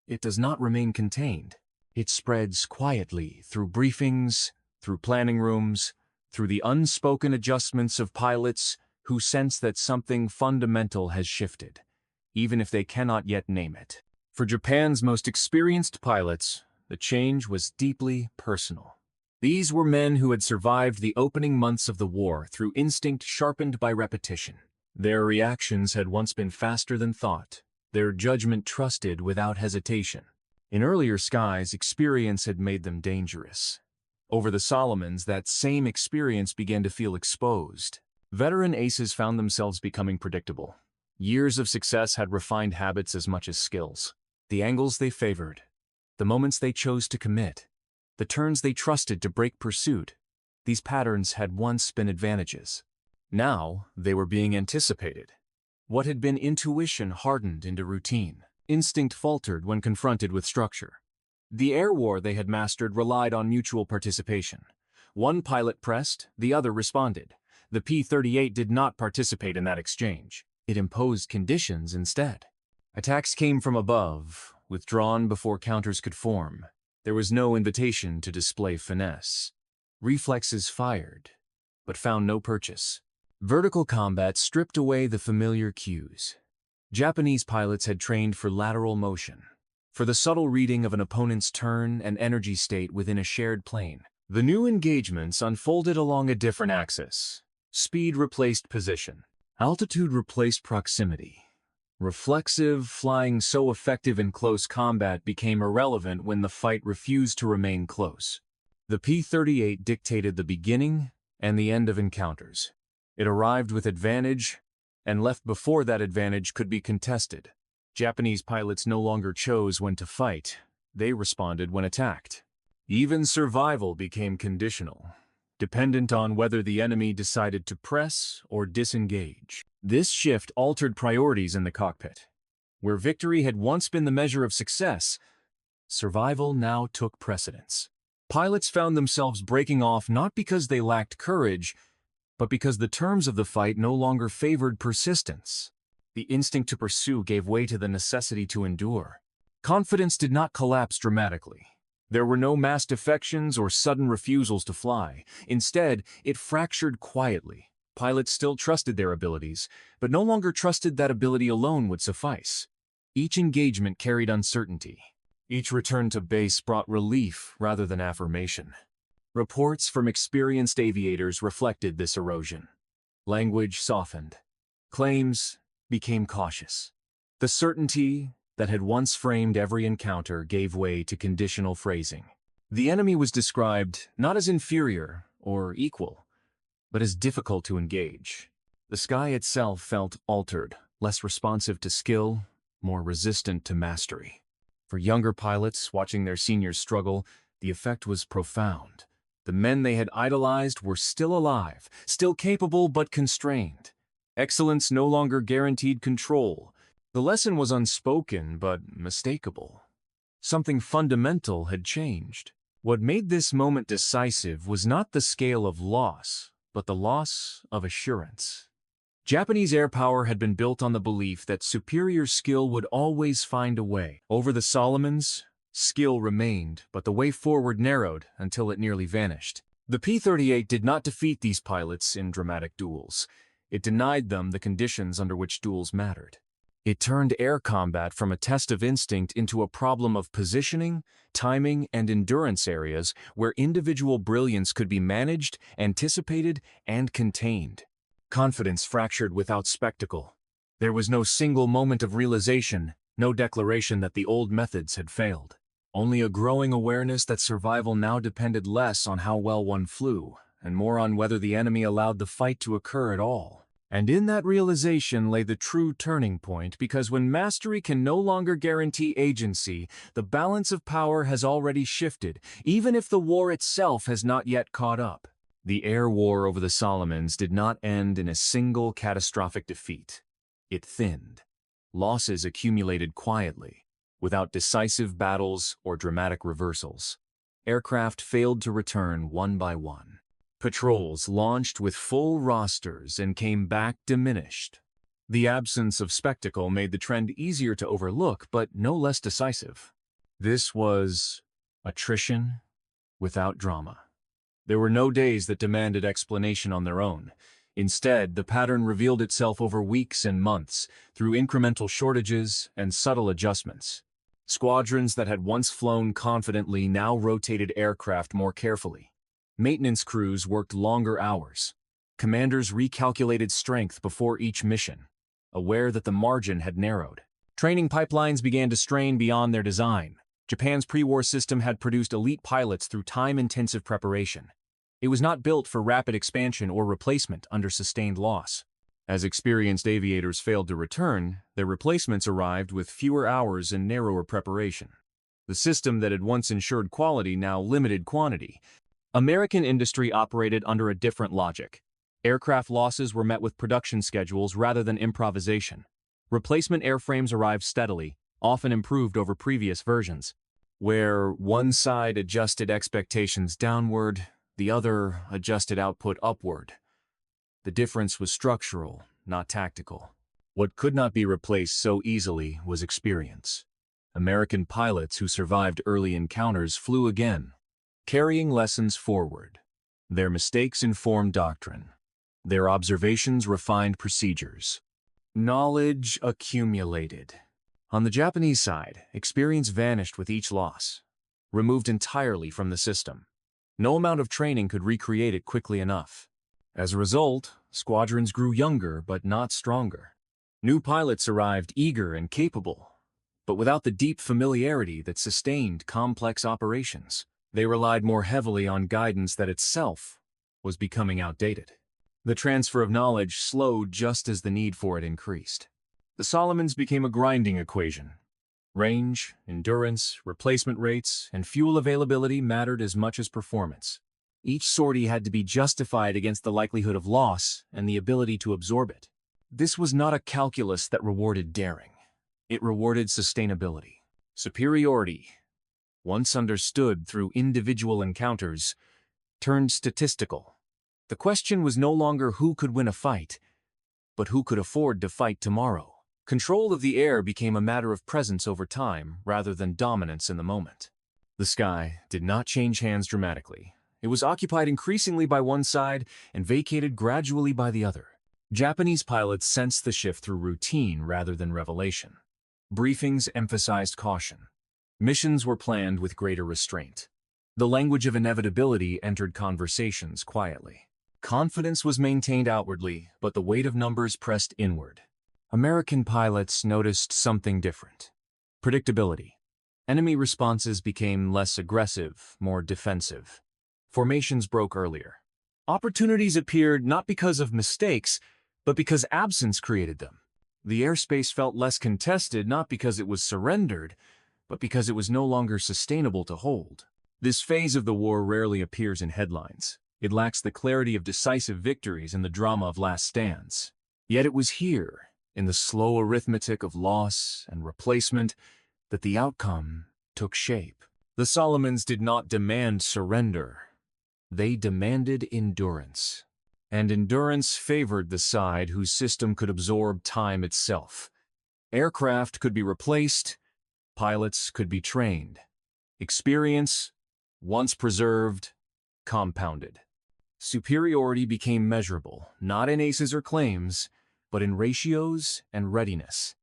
it does not remain contained. It spreads quietly through briefings, through planning rooms, through the unspoken adjustments of pilots who sense that something fundamental has shifted, even if they cannot yet name it. For Japan's most experienced pilots, the change was deeply personal. These were men who had survived the opening months of the war through instinct sharpened by repetition. Their reactions had once been faster than thought, their judgment trusted without hesitation. In earlier skies, experience had made them dangerous. Over the Solomons, that same experience began to feel exposed. Veteran aces found themselves becoming predictable. Years of success had refined habits as much as skills. The angles they favored, the moments they chose to commit, the turns they trusted to break pursuit, these patterns had once been advantages. Now they were being anticipated. What had been intuition hardened into routine. Instinct faltered when confronted with structure. The air war they had mastered relied on mutual participation. One pilot pressed, the other responded. The P-38 did not participate in that exchange. It imposed conditions instead. Attacks came from above, withdrawn before counters could form. There was no invitation to display finesse. Reflexes fired, but found no purchase. Vertical combat stripped away the familiar cues. Japanese pilots had trained for lateral motion, for the subtle reading of an opponent's turn and energy state within a shared plane. The new engagements unfolded along a different axis. Speed replaced position. Altitude replaced proximity. Reflexive flying so effective in close combat became irrelevant when the fight refused to remain close. The P-38 dictated the beginning and the end of encounters. It arrived with advantage and left before that advantage could be contested. Japanese pilots no longer chose when to fight. They responded when attacked. Even survival became conditional, dependent on whether the enemy decided to press or disengage. This shift altered priorities in the cockpit. Where victory had once been the measure of success, survival now took precedence. Pilots found themselves breaking off not because they lacked courage, but because the terms of the fight no longer favored persistence. The instinct to pursue gave way to the necessity to endure. Confidence did not collapse dramatically. There were no mass defections or sudden refusals to fly. Instead, it fractured quietly. Pilots still trusted their abilities, but no longer trusted that ability alone would suffice. Each engagement carried uncertainty. Each return to base brought relief rather than affirmation. Reports from experienced aviators reflected this erosion. Language softened. Claims became cautious. The certainty that had once framed every encounter gave way to conditional phrasing. The enemy was described not as inferior or equal, but as difficult to engage. The sky itself felt altered, less responsive to skill, more resistant to mastery. For younger pilots watching their seniors struggle, the effect was profound. The men they had idolized were still alive, still capable but constrained. Excellence no longer guaranteed control. The lesson was unspoken but mistakable. Something fundamental had changed. What made this moment decisive was not the scale of loss, but the loss of assurance. Japanese air power had been built on the belief that superior skill would always find a way. Over the Solomons, skill remained, but the way forward narrowed until it nearly vanished. The P-38 did not defeat these pilots in dramatic duels. It denied them the conditions under which duels mattered. It turned air combat from a test of instinct into a problem of positioning, timing, and endurance areas where individual brilliance could be managed, anticipated, and contained. Confidence fractured without spectacle. There was no single moment of realization, no declaration that the old methods had failed. Only a growing awareness that survival now depended less on how well one flew, and more on whether the enemy allowed the fight to occur at all. And in that realization lay the true turning point, because when mastery can no longer guarantee agency, the balance of power has already shifted, even if the war itself has not yet caught up. The air war over the Solomons did not end in a single catastrophic defeat. It thinned. Losses accumulated quietly, without decisive battles or dramatic reversals. Aircraft failed to return one by one. Patrols launched with full rosters and came back diminished. The absence of spectacle made the trend easier to overlook, but no less decisive. This was attrition without drama. There were no days that demanded explanation on their own. Instead, the pattern revealed itself over weeks and months, through incremental shortages and subtle adjustments. Squadrons that had once flown confidently now rotated aircraft more carefully. Maintenance crews worked longer hours. Commanders recalculated strength before each mission, aware that the margin had narrowed. Training pipelines began to strain beyond their design. Japan's pre-war system had produced elite pilots through time-intensive preparation. It was not built for rapid expansion or replacement under sustained loss. As experienced aviators failed to return, their replacements arrived with fewer hours and narrower preparation. The system that had once ensured quality now limited quantity. American industry operated under a different logic. Aircraft losses were met with production schedules rather than improvisation. Replacement airframes arrived steadily, often improved over previous versions. Where one side adjusted expectations downward, the other adjusted output upward. The difference was structural, not tactical. What could not be replaced so easily was experience. American pilots who survived early encounters flew again, carrying lessons forward. Their mistakes informed doctrine. Their observations refined procedures. Knowledge accumulated. On the Japanese side, experience vanished with each loss, removed entirely from the system. No amount of training could recreate it quickly enough. As a result, squadrons grew younger but not stronger. New pilots arrived eager and capable, but without the deep familiarity that sustained complex operations. They relied more heavily on guidance that itself was becoming outdated. The transfer of knowledge slowed just as the need for it increased. The Solomons became a grinding equation. Range, endurance, replacement rates, and fuel availability mattered as much as performance. Each sortie had to be justified against the likelihood of loss and the ability to absorb it. This was not a calculus that rewarded daring. It rewarded sustainability. Superiority, once understood through individual encounters, turned statistical. The question was no longer who could win a fight, but who could afford to fight tomorrow. Control of the air became a matter of presence over time rather than dominance in the moment. The sky did not change hands dramatically. It was occupied increasingly by one side and vacated gradually by the other. Japanese pilots sensed the shift through routine rather than revelation. Briefings emphasized caution. Missions were planned with greater restraint. The language of inevitability entered conversations quietly. Confidence was maintained outwardly, but the weight of numbers pressed inward. American pilots noticed something different. Predictability. Enemy responses became less aggressive, more defensive. Formations broke earlier. Opportunities appeared not because of mistakes, but because absence created them. The airspace felt less contested not because it was surrendered, but because it was no longer sustainable to hold. This phase of the war rarely appears in headlines. It lacks the clarity of decisive victories and the drama of last stands. Yet it was here, in the slow arithmetic of loss and replacement, that the outcome took shape. The Solomons did not demand surrender. They demanded endurance. And endurance favored the side whose system could absorb time itself. Aircraft could be replaced, pilots could be trained. Experience, once preserved, compounded. Superiority became measurable, not in aces or claims, but in ratios and readiness.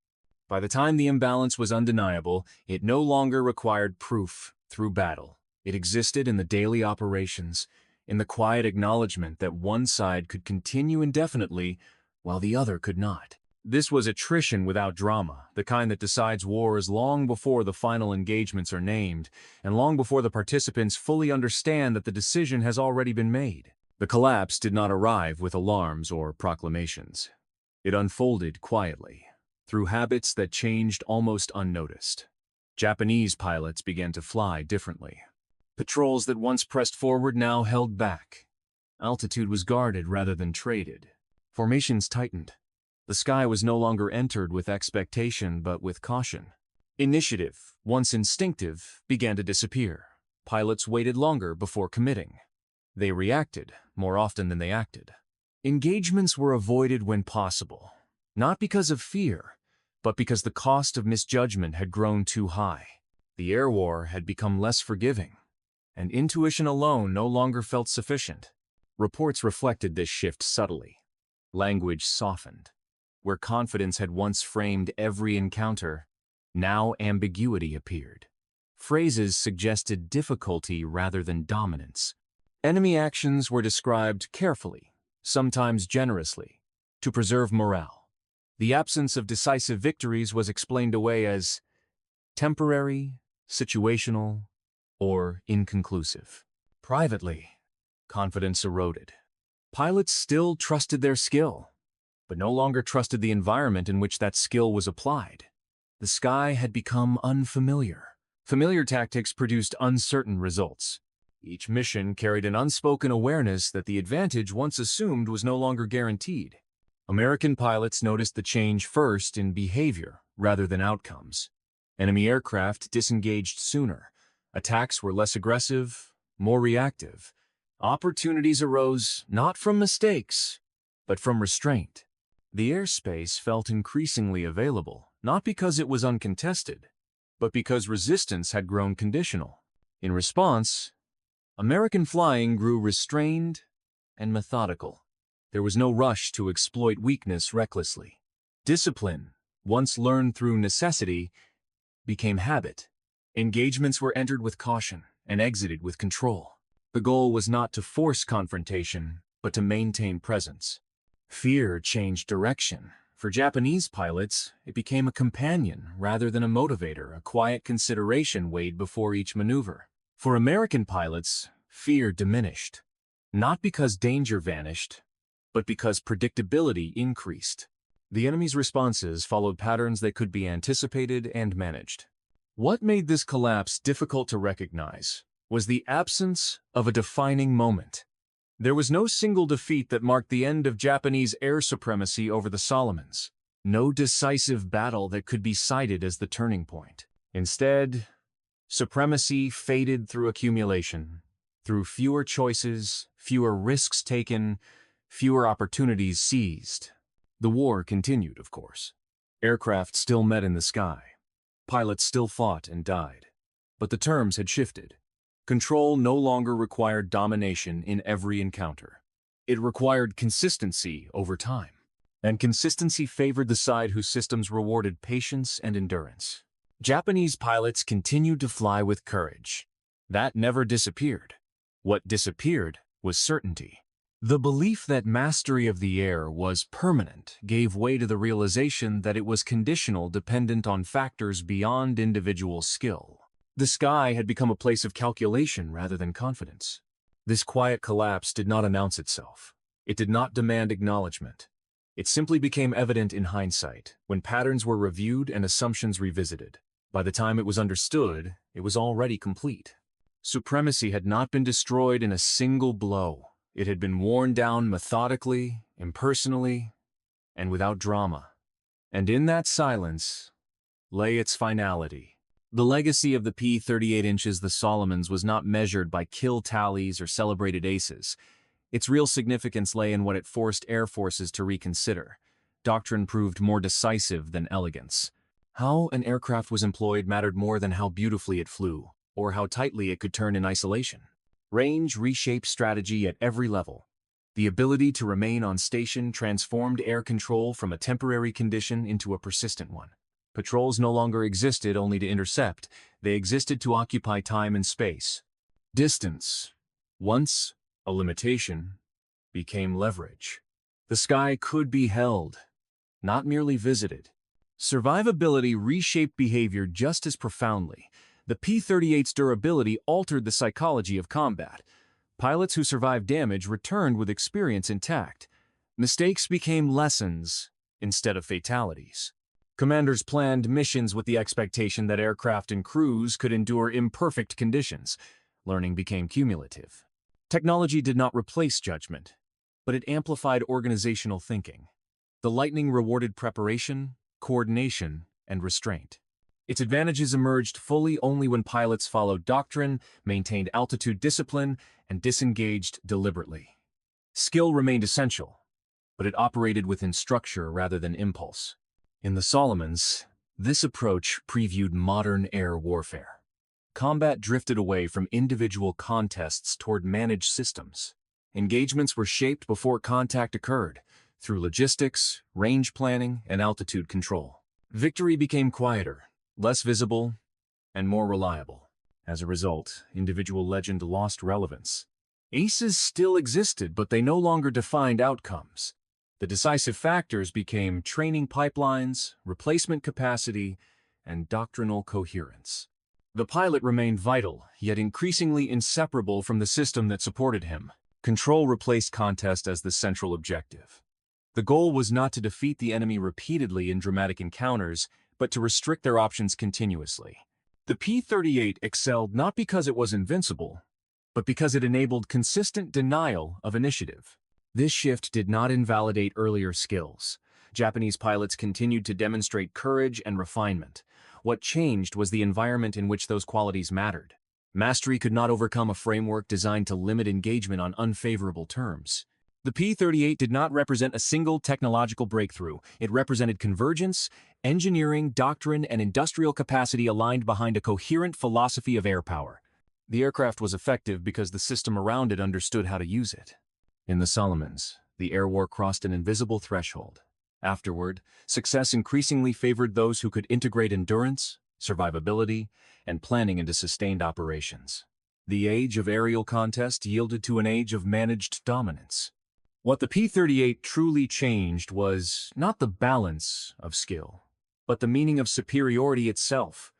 By the time the imbalance was undeniable, it no longer required proof through battle. It existed in the daily operations, in the quiet acknowledgement that one side could continue indefinitely while the other could not. This was attrition without drama, the kind that decides wars long before the final engagements are named, and long before the participants fully understand that the decision has already been made. The collapse did not arrive with alarms or proclamations. It unfolded quietly, through habits that changed almost unnoticed. Japanese pilots began to fly differently. Patrols that once pressed forward now held back. Altitude was guarded rather than traded. Formations tightened. The sky was no longer entered with expectation but with caution. Initiative, once instinctive, began to disappear. Pilots waited longer before committing. They reacted more often than they acted. Engagements were avoided when possible, not because of fear, but because the cost of misjudgment had grown too high. The air war had become less forgiving, and intuition alone no longer felt sufficient. Reports reflected this shift subtly. Language softened. Where confidence had once framed every encounter, now ambiguity appeared. Phrases suggested difficulty rather than dominance. Enemy actions were described carefully, sometimes generously, to preserve morale. The absence of decisive victories was explained away as temporary, situational, or inconclusive. Privately, confidence eroded. Pilots still trusted their skill, but no longer trusted the environment in which that skill was applied. The sky had become unfamiliar. Familiar tactics produced uncertain results. Each mission carried an unspoken awareness that the advantage once assumed was no longer guaranteed. American pilots noticed the change first in behavior rather than outcomes. Enemy aircraft disengaged sooner. Attacks were less aggressive, more reactive. Opportunities arose not from mistakes, but from restraint. The airspace felt increasingly available, not because it was uncontested, but because resistance had grown conditional. In response, American flying grew restrained and methodical. There was no rush to exploit weakness recklessly. Discipline, once learned through necessity, became habit. Engagements were entered with caution and exited with control. The goal was not to force confrontation, but to maintain presence. Fear changed direction. For Japanese pilots, it became a companion rather than a motivator. A quiet consideration weighed before each maneuver. For American pilots, fear diminished. Not because danger vanished, but because predictability increased. The enemy's responses followed patterns that could be anticipated and managed. What made this collapse difficult to recognize was the absence of a defining moment. There was no single defeat that marked the end of Japanese air supremacy over the Solomons. No decisive battle that could be cited as the turning point. Instead, supremacy faded through accumulation, through fewer choices, fewer risks taken, fewer opportunities seized. The war continued, of course. Aircraft still met in the sky. Pilots still fought and died. But the terms had shifted. Control no longer required domination in every encounter. It required consistency over time. And consistency favored the side whose systems rewarded patience and endurance. Japanese pilots continued to fly with courage. That never disappeared. What disappeared was certainty. The belief that mastery of the air was permanent gave way to the realization that it was conditional, dependent on factors beyond individual skill. The sky had become a place of calculation rather than confidence. This quiet collapse did not announce itself. It did not demand acknowledgement. It simply became evident in hindsight, when patterns were reviewed and assumptions revisited. By the time it was understood, it was already complete. Supremacy had not been destroyed in a single blow. It had been worn down methodically, impersonally, and without drama. And in that silence lay its finality. The legacy of the P-38 inches the Solomons was not measured by kill tallies or celebrated aces. Its real significance lay in what it forced air forces to reconsider. Doctrine proved more decisive than elegance. How an aircraft was employed mattered more than how beautifully it flew, or how tightly it could turn in isolation. Range reshaped strategy at every level. The ability to remain on station transformed air control from a temporary condition into a persistent one. Patrols no longer existed only to intercept. They existed to occupy time and space. Distance, once a limitation, became leverage. The sky could be held, not merely visited. Survivability reshaped behavior just as profoundly. The P-38's durability altered the psychology of combat. Pilots who survived damage returned with experience intact. Mistakes became lessons instead of fatalities. Commanders planned missions with the expectation that aircraft and crews could endure imperfect conditions. Learning became cumulative. Technology did not replace judgment, but it amplified organizational thinking. The Lightning rewarded preparation, coordination, and restraint. Its advantages emerged fully only when pilots followed doctrine, maintained altitude discipline, and disengaged deliberately. Skill remained essential, but it operated within structure rather than impulse. In the Solomons, this approach previewed modern air warfare. Combat drifted away from individual contests toward managed systems. Engagements were shaped before contact occurred, through logistics, range planning, and altitude control. Victory became quieter, less visible, and more reliable. As a result, individual legend lost relevance. Aces still existed, but they no longer defined outcomes. The decisive factors became training pipelines, replacement capacity, and doctrinal coherence. The pilot remained vital, yet increasingly inseparable from the system that supported him. Control replaced contest as the central objective. The goal was not to defeat the enemy repeatedly in dramatic encounters, but to restrict their options continuously. The P-38 excelled not because it was invincible, but because it enabled consistent denial of initiative. This shift did not invalidate earlier skills. Japanese pilots continued to demonstrate courage and refinement. What changed was the environment in which those qualities mattered. Mastery could not overcome a framework designed to limit engagement on unfavorable terms. The P-38 did not represent a single technological breakthrough. It represented convergence, engineering, doctrine, and industrial capacity aligned behind a coherent philosophy of air power. The aircraft was effective because the system around it understood how to use it. In the Solomons, the air war crossed an invisible threshold. Afterward, success increasingly favored those who could integrate endurance, survivability, and planning into sustained operations. The age of aerial contest yielded to an age of managed dominance. What the P-38 truly changed was not the balance of skill, but the meaning of superiority itself.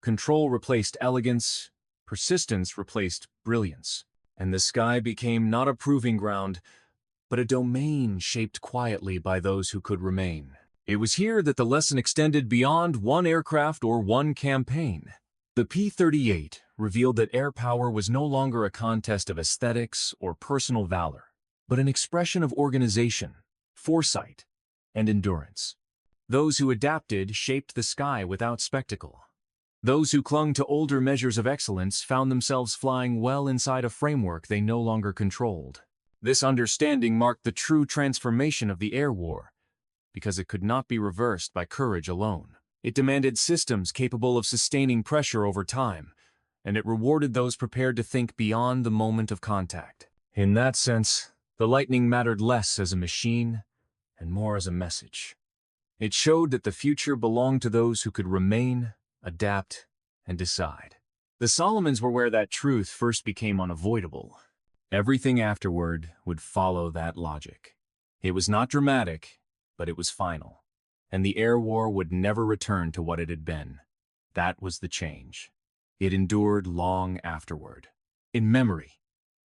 Control replaced elegance, persistence replaced brilliance, and the sky became not a proving ground, but a domain shaped quietly by those who could remain. It was here that the lesson extended beyond one aircraft or one campaign. The P-38 revealed that air power was no longer a contest of aesthetics or personal valor, but an expression of organization, foresight, and endurance. Those who adapted shaped the sky without spectacle. Those who clung to older measures of excellence found themselves flying well inside a framework they no longer controlled. This understanding marked the true transformation of the air war, because it could not be reversed by courage alone. It demanded systems capable of sustaining pressure over time, and it rewarded those prepared to think beyond the moment of contact. In that sense, the Lightning mattered less as a machine and more as a message. It showed that the future belonged to those who could remain, adapt, and decide. The Solomons were where that truth first became unavoidable. Everything afterward would follow that logic. It was not dramatic, but it was final. And the air war would never return to what it had been. That was the change. It endured long afterward, in memory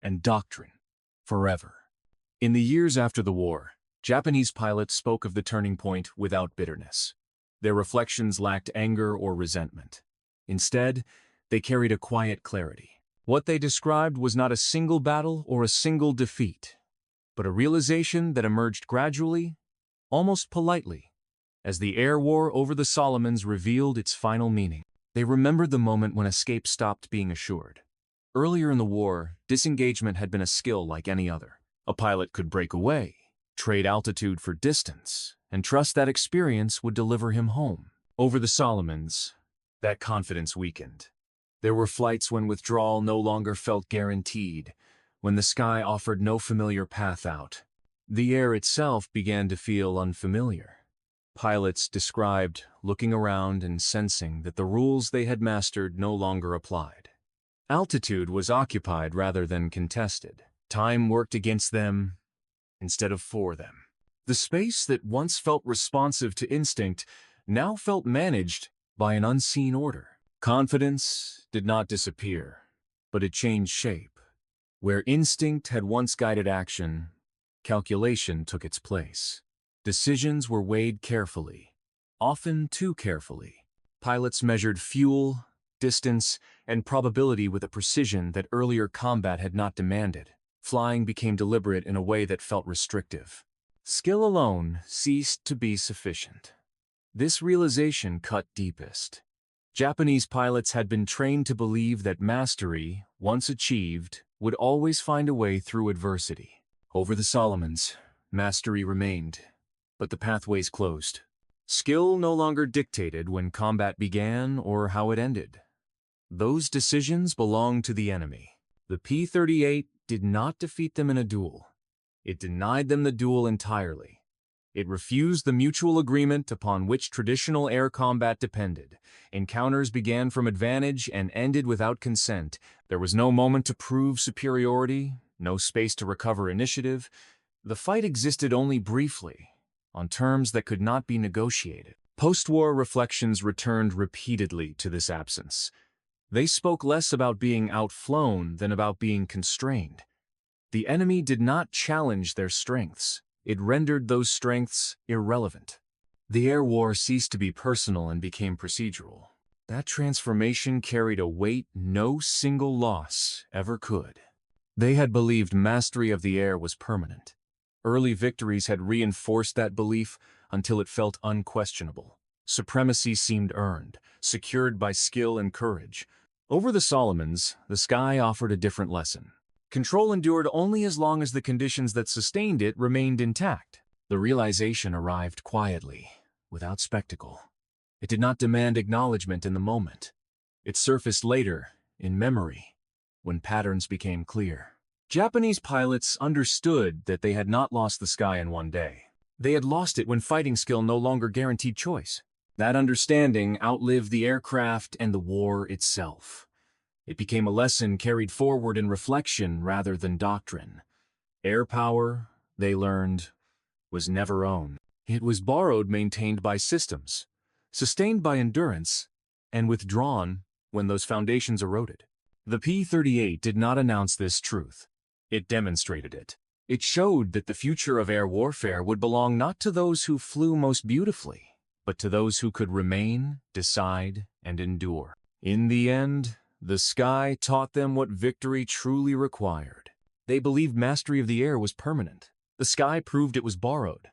and doctrine, forever. In the years after the war, Japanese pilots spoke of the turning point without bitterness. Their reflections lacked anger or resentment. Instead, they carried a quiet clarity. What they described was not a single battle or a single defeat, but a realization that emerged gradually, almost politely, as the air war over the Solomons revealed its final meaning. They remembered the moment when escape stopped being assured. Earlier in the war, disengagement had been a skill like any other. A pilot could break away, trade altitude for distance, and trust that experience would deliver him home. Over the Solomons, that confidence weakened. There were flights when withdrawal no longer felt guaranteed, when the sky offered no familiar path out. The air itself began to feel unfamiliar. Pilots described looking around and sensing that the rules they had mastered no longer applied. Altitude was occupied rather than contested. Time worked against them instead of for them. The space that once felt responsive to instinct now felt managed by an unseen order. Confidence did not disappear, but it changed shape. Where instinct had once guided action, calculation took its place. Decisions were weighed carefully, often too carefully. Pilots measured fuel, distance, and probability with a precision that earlier combat had not demanded. Flying became deliberate in a way that felt restrictive. Skill alone ceased to be sufficient. This realization cut deepest. Japanese pilots had been trained to believe that mastery, once achieved, would always find a way through adversity. Over the Solomons, mastery remained, but the pathways closed. Skill no longer dictated when combat began or how it ended. Those decisions belonged to the enemy. The P-38 did not defeat them in a duel. It denied them the duel entirely. It refused the mutual agreement upon which traditional air combat depended. Encounters began from advantage and ended without consent. There was no moment to prove superiority, no space to recover initiative. The fight existed only briefly, on terms that could not be negotiated. Post-war reflections returned repeatedly to this absence. They spoke less about being outflown than about being constrained. The enemy did not challenge their strengths. it rendered those strengths irrelevant. The air war ceased to be personal and became procedural. That transformation carried a weight no single loss ever could. They had believed mastery of the air was permanent. Early victories had reinforced that belief until it felt unquestionable. Supremacy seemed earned, secured by skill and courage. Over the Solomons, the sky offered a different lesson. Control endured only as long as the conditions that sustained it remained intact. The realization arrived quietly, without spectacle. It did not demand acknowledgement in the moment. It surfaced later, in memory, when patterns became clear. Japanese pilots understood that they had not lost the sky in one day. They had lost it when fighting skill no longer guaranteed choice. That understanding outlived the aircraft and the war itself. It became a lesson carried forward in reflection rather than doctrine. Air power, they learned, was never owned. It was borrowed, maintained by systems, sustained by endurance, and withdrawn when those foundations eroded. The P-38 did not announce this truth. It demonstrated it. It showed that the future of air warfare would belong not to those who flew most beautifully, but to those who could remain, decide, and endure. In the end, the sky taught them what victory truly required. They believed mastery of the air was permanent. The sky proved it was borrowed.